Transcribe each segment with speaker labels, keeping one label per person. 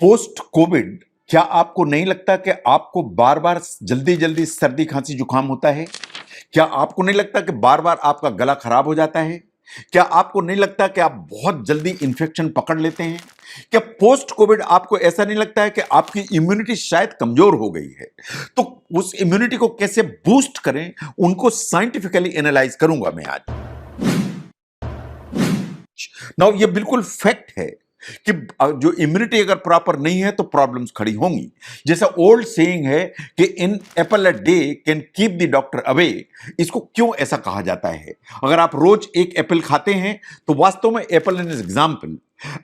Speaker 1: Post Covid क्या आपको नहीं लगता कि आपको बार बार जल्दी जल्दी सर्दी खांसी जुकाम होता है? क्या आपको नहीं लगता कि बार बार आपका गला खराब हो जाता है? क्या आपको नहीं लगता कि आप बहुत जल्दी इंफेक्शन पकड़ लेते हैं? क्या पोस्ट कोविड आपको ऐसा नहीं लगता है कि आपकी इम्यूनिटी शायद कमजोर हो गई है? तो उस इम्यूनिटी को कैसे बूस्ट करें, उनको साइंटिफिकली एनालाइज करूंगा मैं आज। नाउ ये बिल्कुल फैक्ट है कि जो इम्यूनिटी अगर प्रॉपर नहीं है तो प्रॉब्लम्स खड़ी होंगी। जैसा ओल्ड सेइंग है कि an apple a day can keep the doctor away. इसको क्यों ऐसा कहा जाता है? अगर आप रोज एक एप्पल खाते हैं तो वास्तव में एप्पल एन एग्जाम्पल,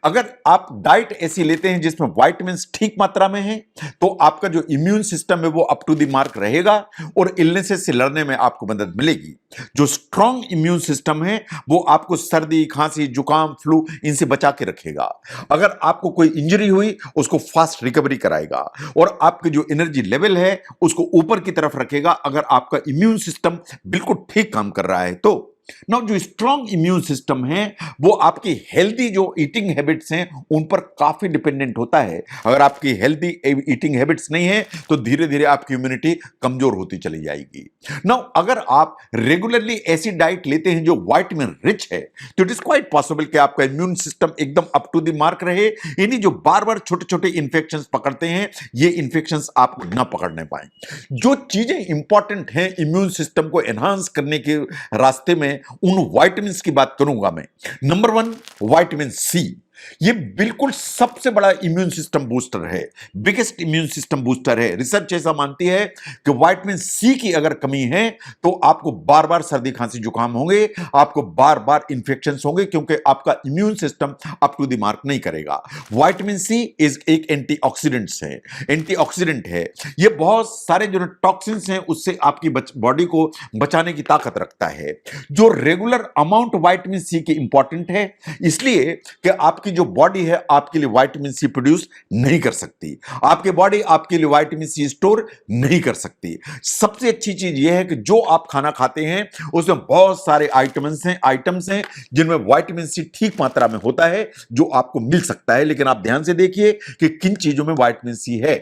Speaker 1: अगर आप डाइट ऐसी लेते हैं जिसमें वाइटामिन्स ठीक मात्रा में है तो आपका जो इम्यून सिस्टम है वो अप टू द मार्क रहेगा और इलनेसेस से लड़ने में आपको मदद मिलेगी। जो स्ट्रांग इम्यून सिस्टम है वो आपको सर्दी खांसी जुकाम फ्लू इनसे बचा के रखेगा। अगर आपको कोई इंजरी हुई उसको फास्ट रिकवरी कराएगा और आपके जो एनर्जी लेवल है उसको ऊपर की तरफ रखेगा अगर आपका इम्यून सिस्टम बिल्कुल ठीक काम कर रहा है तो। ना जो स्ट्रांग इम्यून सिस्टम है वो आपकी हेल्दी जो ईटिंग हैबिट्स हैं उन पर काफी डिपेंडेंट होता है। अगर आपकी हेल्दी ईटिंग हैबिट्स नहीं है तो धीरे धीरे आपकी इम्यूनिटी कमजोर होती चली जाएगी। ना अगर आप रेगुलरली ऐसी डाइट लेते हैं जो विटामिन रिच है तो इट इज क्वाइट पॉसिबल कि आपका इम्यून सिस्टम एकदम अप टू द मार्क रहे। यानी जो बार बार छोटे छोटे इंफेक्शंस पकड़ते हैं ये इंफेक्शंस आपको ना पकड़ने पाए। जो चीजें इंपॉर्टेंट हैं इम्यून सिस्टम को एनहांस करने के रास्ते में उन विटामिन की बात करूंगा मैं। Number 1 vitamin C. ये बिल्कुल सबसे बड़ा इम्यून सिस्टम बूस्टर है, बिगेस्ट इम्यून सिस्टम बूस्टर है। रिसर्च ऐसा मानती है कि विटामिन सी की अगर कमी है तो आपको बार बार सर्दी खांसी जुकाम होंगे, आपको बार बार इंफेक्शंस होंगे क्योंकि आपका immune system up to the mark नहीं करेगा। विटामिन सी इज एक एंटीऑक्सीडेंट्स है, एंटीऑक्सीडेंट है। ये बहुत सारे जो टॉक्सिन्स हैं उससे आपकी बॉडी को बचाने की ताकत रखता है। जो रेगुलर अमाउंट विटामिन सी की इंपॉर्टेंट है इसलिए कि आपकी जो बॉडी है आपके लिए विटामिन सी प्रोड्यूस नहीं कर सकती, आपकी बॉडी आपके लिए विटामिन सी स्टोर नहीं कर सकती। सबसे अच्छी चीज यह है कि जो आप खाना खाते हैं उसमें बहुत सारे आइटम्स हैं जिनमें विटामिन सी ठीक मात्रा में होता है जो आपको मिल सकता है। लेकिन आप ध्यान से देखिए कि किन चीजों में विटामिन सी है।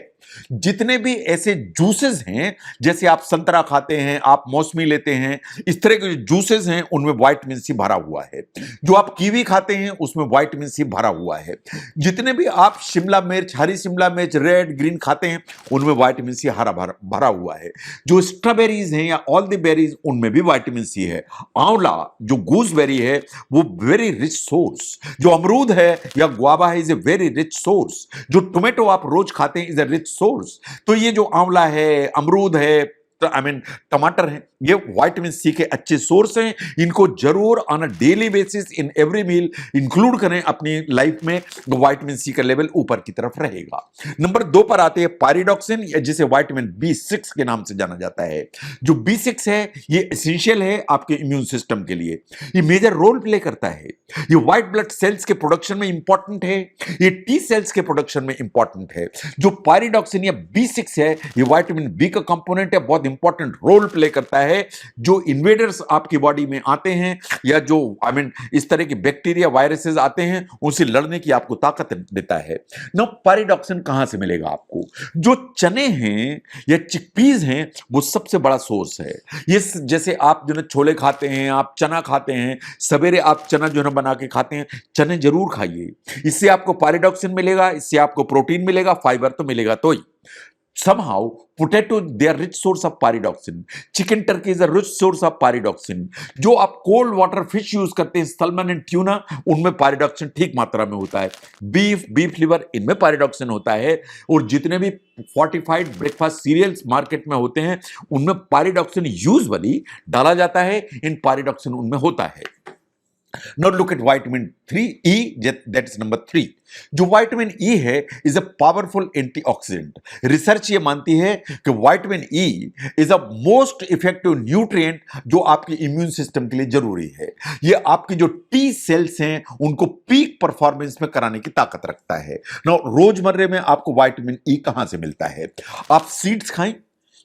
Speaker 1: जितने भी ऐसे जूसेस हैं, जैसे आप संतरा खाते हैं, आप मौसमी लेते हैं, इस तरह के जो जूसेस हैं उनमें विटामिन सी भरा हुआ है। जो आप कीवी खाते हैं उसमें विटामिन सी भरा हुआ है। जितने भी आप शिमला मिर्च, हरी शिमला मिर्च, रेड ग्रीन खाते हैं उनमें विटामिन सी हरा भरा हुआ है। जो स्ट्रॉबेरीज हैं या ऑल द बेरीज उनमें भी विटामिन सी है। आंवला जो गूसबेरी है वो वेरी रिच सोर्स। जो अमरूद है या गुआवा है is a very rich source. जो टोमेटो आप रोज खाते हैं इज ए रिच सोर्स। तो ये जो आंवला है, अमरूद है, टमाटर है, ये विटामिन सी के अच्छे सोर्स हैं। इनको जरूर on a daily basis in every meal include करें अपनी लाइफ में, तो विटामिन सी का लेवल ऊपर की तरफ रहेगा। नंबर 2 पर आते हैं पायरिडॉक्सिन, जिसे विटामिन B6 के नाम से जाना जाता है। जो B6 है ये एसेंशियल है आपके इम्यून सिस्टम के लिए। ये मेजर रोल प्ले करता है। ये व्हाइट ब्लड सेल्स के प्रोडक्शन में इंपॉर्टेंट है, ये टी सेल्स के प्रोडक्शन में इंपॉर्टेंट है। जो पायरिडॉक्सिन या B6 है ये विटामिन बी का कंपोनेंट है, बहुत इंपॉर्टेंट रोल प्ले करता है। जो इन्वेडर्स आपकी बॉडी में आते हैं या जो इस तरह के बैक्टीरिया वायरसेस आते हैं उनसे लड़ने की आपको ताकत देता है। ना पायरिडॉक्सिन कहां से मिलेगा आपको? जो चने हैं या चिकपीज हैं वो सबसे बड़ा सोर्स है। ये जैसे आप जो है छोले खाते हैं, आप चना खाते हैं, सवेरे आप चना जो है बना के खाते हैं, चने जरूर खाइए। इससे आपको पायरिडॉक्सिन मिलेगा, इससे आपको प्रोटीन मिलेगा, फाइबर तो मिलेगा। तो ही somehow potato they are rich source of pyridoxine, chicken turkey is a rich source of pyridoxine। जो आप कोल्ड वाटर फिश यूज करते हैं, सैल्मन एंड ट्यूना, उनमें पायरिडॉक्सिन ठीक मात्रा में होता है। बीफ लिवर इनमें पायरिडॉक्सिन होता है। और जितने भी फोर्टिफाइड ब्रेकफास्ट सीरियल्स मार्केट में होते हैं उनमें पायरिडॉक्सिन यूजुअली डाला जाता है, इन पायरिडॉक्सिन उनमें होता है। Now look at vitamin 3E, that is number 3। जो विटामिन ई है is a powerful antioxidant. Research ये मानती है कि vitamin E is a most effective nutrient जो आपके इम्यून सिस्टम के लिए जरूरी है। ये आपकी जो टी सेल्स हैं उनको पीक परफॉर्मेंस में कराने की ताकत रखता है। ना रोजमर्रे में आपको विटामिन ई कहां से मिलता है? आप सीड्स खाएं,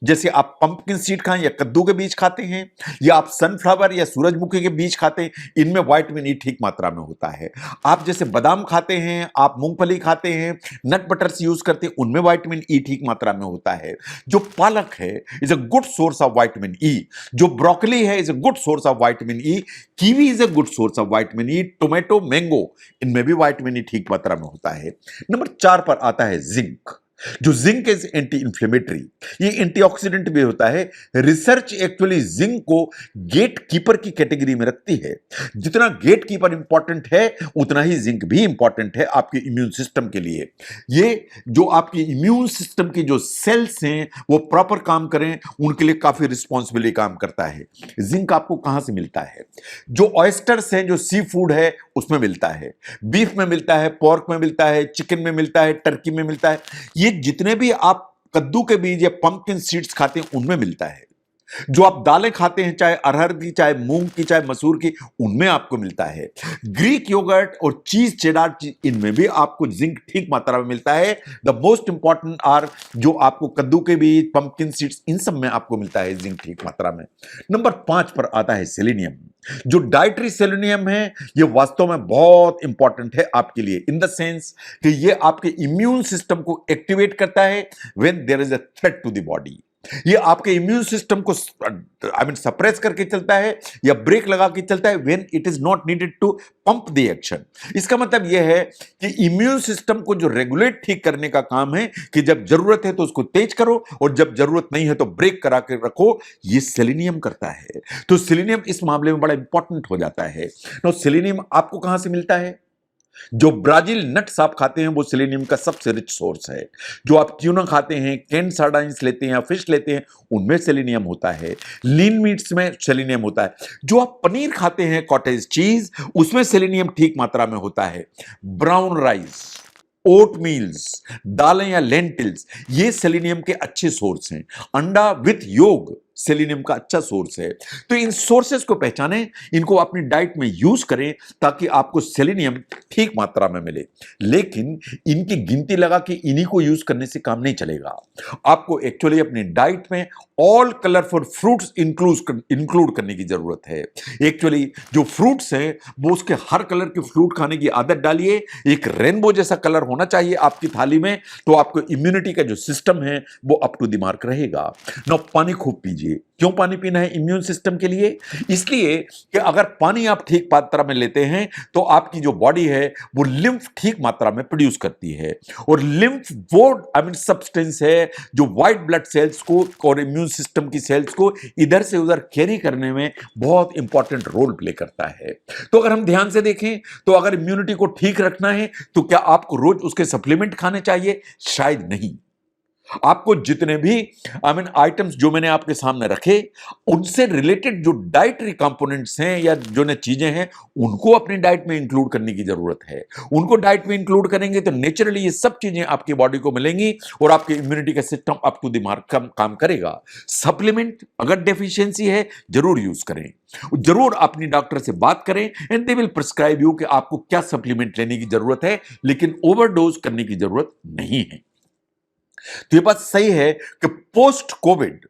Speaker 1: जैसे आप पंपकिन सीड खाएं या कद्दू के बीज खाते हैं या आप सनफ्लावर या सूरजमुखी के बीज खाते हैं, इनमें विटामिन ई ठीक मात्रा में होता है। आप जैसे बादाम खाते हैं, आप मूंगफली खाते हैं, नट बटर्स यूज करते हैं, उनमें विटामिन ई ठीक मात्रा में होता है। जो पालक है is a good source of vitamin E, जो ब्रोकली है is a good source of vitamin E, kiwi is a good source of vitamin E, tomato, mango, इनमें भी विटामिन ई ठीक मात्रा में होता है। नंबर 4 पर आता है जिंक। जो जिंक इज एंटी इंफ्लेमेटरी, ये एंटीऑक्सीडेंट भी होता है। रिसर्च एक्चुअली जिंक को गेट कीपर की कैटेगरी में रखती है। जितना गेट कीपर इंपॉर्टेंट है उतना ही जिंक भी इंपॉर्टेंट है आपके इम्यून सिस्टम के लिए। ये जो आपके इम्यून सिस्टम की जो सेल्स हैं वो प्रॉपर काम करें, उनके लिए काफी रिस्पॉन्सिबिलिटी काम करता है। जिंक आपको कहां से मिलता है? जो ऑयस्टर्स हैं, जो सी फूड है, उसमें मिलता है। बीफ में मिलता है, पोर्क में मिलता है, चिकन में मिलता है, टर्की में मिलता है। ये जितने भी आप कद्दू के बीज या पंपकिन सीड्स खाते हैं उनमें मिलता है। जो आप दालें खाते हैं, चाहे अरहर की, चाहे मूंग की, चाहे मसूर की, उनमें आपको मिलता है। ग्रीक योगर्ट और चीज, चेडार चीज, इनमें भी आपको जिंक ठीक मात्रा में मिलता है। द मोस्ट इंपॉर्टेंट आर जो आपको कद्दू के बीज, पंपकिन सीड्स, इन सब में आपको मिलता है जिंक ठीक मात्रा में। नंबर 5 पर आता है सेलेनियम। जो डाइटरी सेलेनियम है ये वास्तव में बहुत इंपॉर्टेंट है आपके लिए, इन द सेंस कि ये आपके इम्यून सिस्टम को एक्टिवेट करता है when there is a threat to the body. ये आपके इम्यून सिस्टम को सप्रेस करके चलता है या ब्रेक लगा के चलता है when it is not needed to pump the action. इसका मतलब यह है कि इम्यून सिस्टम को जो रेगुलेट ठीक करने का काम है कि जब जरूरत है तो उसको तेज करो और जब जरूरत नहीं है तो ब्रेक करा के रखो, ये सेलेनियम करता है। तो सेलेनियम इस मामले में बड़ा इंपॉर्टेंट हो जाता है। तो सेलेनियम आपको कहां से मिलता है? जो ब्राजील नट्स आप खाते हैं वो सेलेनियम का सबसे रिच सोर्स है। जो आप ट्यूना खाते हैं, कैन सार्डाइंस लेते हैं या फिश लेते हैं, उनमें सेलेनियम होता है। लीन मीट्स में सेलेनियम होता है। जो आप पनीर खाते हैं, कॉटेज चीज, उसमें सेलेनियम ठीक मात्रा में होता है। ब्राउन राइस, ओट मील्स, दालें या लेंटिल्स, ये सेलेनियम के अच्छे सोर्स हैं। अंडा विथ योग सेलेनियम का अच्छा सोर्स है। तो इन सोर्सेस को पहचानें, इनको अपनी डाइट में यूज करें ताकि आपको सेलेनियम ठीक मात्रा में मिले। लेकिन इनकी गिनती लगा के इन्हीं को यूज करने से काम नहीं चलेगा। आपको एक्चुअली अपनी डाइट में ऑल कलरफुल फ्रूट्स इंक्लूड करने की जरूरत है। एक्चुअली जो फ्रूट्स हैं वो उसके हर कलर के फ्रूट खाने की आदत डालिए। एक रेनबो जैसा कलर होना चाहिए आपकी थाली में, तो आपको इम्यूनिटी का जो सिस्टम है वो अप टू द मार्क रहेगा। ना पानी खूब पीजिए। क्यों पानी पीना है इम्यून सिस्टम के लिए? इसलिए कि अगर पानी आप ठीक मात्रा में लेते हैं तो आपकी जो बॉडी है वो लिम्फ ठीक मात्रा में प्रोड्यूस करती है। और लिम्फ वो सब्सटेंस है जो व्हाइट ब्लड सेल्स को और इम्यून सिस्टम की सेल्स को इधर से उधर कैरी करने में बहुत इंपॉर्टेंट रोल प्ले करता है। तो अगर हम ध्यान से देखें तो अगर इम्यूनिटी को ठीक रखना है तो क्या आपको रोज उसके सप्लीमेंट खाने चाहिए? शायद नहीं। आपको जितने भी आइटम्स जो मैंने आपके सामने रखे उनसे रिलेटेड जो डाइटरी कंपोनेंट्स हैं या जो न चीजें हैं उनको अपनी डाइट में इंक्लूड करने की जरूरत है। उनको डाइट में इंक्लूड करेंगे तो नेचुरली ये सब चीजें आपकी बॉडी को मिलेंगी और आपके इम्यूनिटी का system up to the mark काम करेगा। सप्लीमेंट अगर डेफिशिएंसी है जरूर यूज करें, जरूर अपनी डॉक्टर से बात करें and they will prescribe you कि आपको क्या सप्लीमेंट लेने की जरूरत है, लेकिन ओवरडोज करने की जरूरत नहीं है। तो ये बात सही है कि पोस्ट कोविड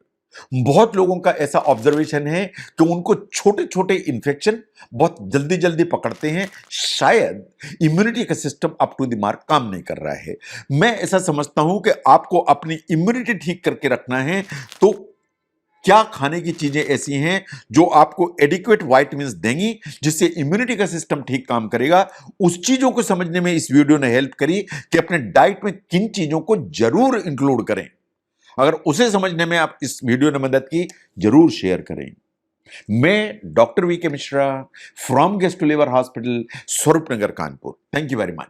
Speaker 1: बहुत लोगों का ऐसा ऑब्जर्वेशन है कि उनको छोटे छोटे इंफेक्शन बहुत जल्दी जल्दी पकड़ते हैं। शायद इम्यूनिटी का system up to the mark काम नहीं कर रहा है। मैं ऐसा समझता हूं कि आपको अपनी इम्यूनिटी ठीक करके रखना है तो क्या खाने की चीजें ऐसी हैं जो आपको एडिक्वेट विटामिन्स देंगी जिससे इम्यूनिटी का सिस्टम ठीक काम करेगा। उस चीजों को समझने में इस वीडियो ने हेल्प करी कि अपने डाइट में किन चीजों को जरूर इंक्लूड करें। अगर उसे समझने में आप इस वीडियो ने मदद की, जरूर शेयर करें। मैं doctor V K Mishra from gastro liver hospital, Swaroopnagar, Kanpur. Thank you very much.